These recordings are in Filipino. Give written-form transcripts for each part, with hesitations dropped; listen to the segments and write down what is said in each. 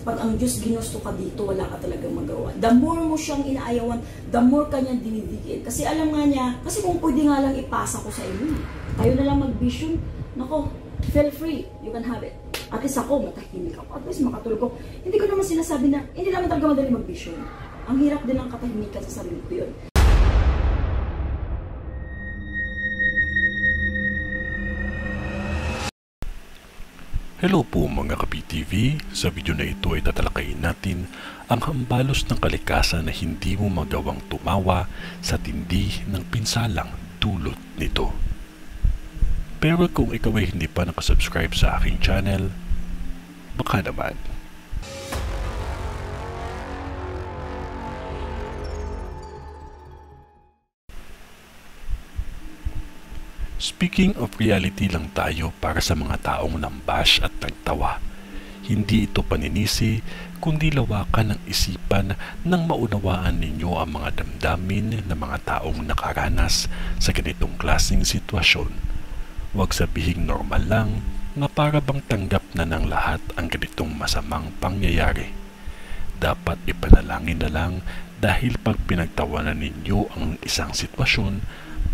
Pag ang Diyos ginusto ka dito, wala ka talagang magawa. The more mo siyang inaayawan, the more ka niyang dinidikit. Kasi alam nga niya, kasi kung pwede nga lang ipasa ko sa inyo, tayo na lang mag-vision, nako, feel free, you can have it. At least ako, matahimik ako, at least makatulog ko. Hindi ko naman sinasabi na, hindi naman talaga madali mag-vision. Ang hirap din ng katahimikan sa sarili ko yun. Hello po mga ka-PTV, sa video na ito ay tatalakayin natin ang hambalos ng kalikasan na hindi mo magawang tumawa sa tindi ng pinsalang dulot nito. Pero kung ikaw ay hindi pa nakasubscribe sa aking channel, baka naman. Speaking of reality lang tayo para sa mga taong nambash at nagtawa. Hindi ito paninisi, kundi lawakan ng isipan nang maunawaan ninyo ang mga damdamin ng mga taong nakaranas sa ganitong klaseng sitwasyon. Huwag sabihing normal lang na para bang tanggap na ng lahat ang ganitong masamang pangyayari. Dapat ipanalangin na lang dahil pag pinagtawanan ninyo ang isang sitwasyon,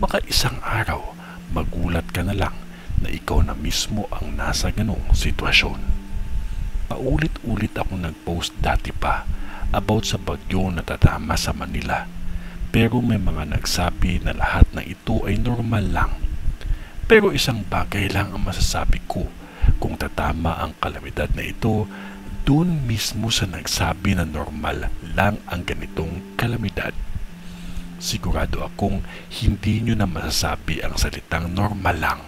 baka isang araw magulat ka na lang na ikaw na mismo ang nasa ganong sitwasyon. Paulit-ulit akong nag-post dati pa about sa bagyo na tatama sa Manila. Pero may mga nagsabi na lahat ng ito ay normal lang. Pero isang bagay lang ang masasabi ko, kung tatama ang kalamidad na ito, dun mismo sa nagsabi na normal lang ang ganitong kalamidad. Sigurado akong hindi nyo na masasabi ang salitang normal lang.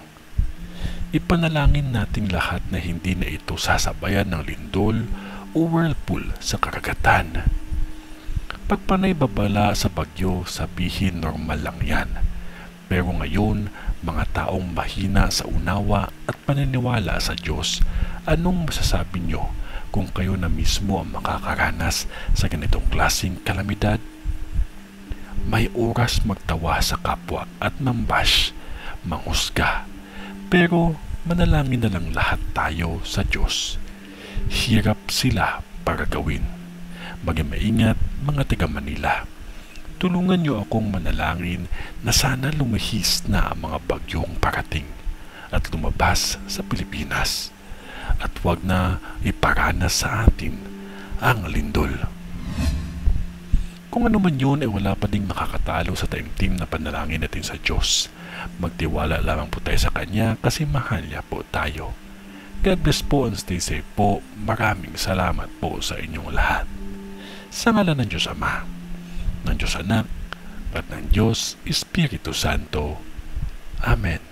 Ipanalangin natin lahat na hindi na ito sasabayan ng lindol o whirlpool sa karagatan. Pag panay babala sa bagyo, sabihin normal lang yan. Pero ngayon, mga taong mahina sa unawa at paniniwala sa Diyos, anong masasabi nyo kung kayo na mismo ang makakaranas sa ganitong klaseng kalamidad? May oras magtawa sa kapwa at mambash, manghusga. Pero manalangin na lang lahat tayo sa Diyos. Hirap sila para gawin. Maging maingat mga taga Manila. Tulungan niyo akong manalangin na sana lumihis na ang mga bagyong parating at lumabas sa Pilipinas. At huwag na iparanas sa atin ang lindol. Kung ano man yun ay wala pa ding makakatalo sa taimtim na panalangin natin sa Diyos. Magtiwala lamang po tayo sa Kanya kasi mahal niya po tayo. God bless po and stay safe po. Maraming salamat po sa inyong lahat. Sa ngalan ng Diyos Ama, ng Diyos Anak, at ng Diyos Espiritu Santo. Amen.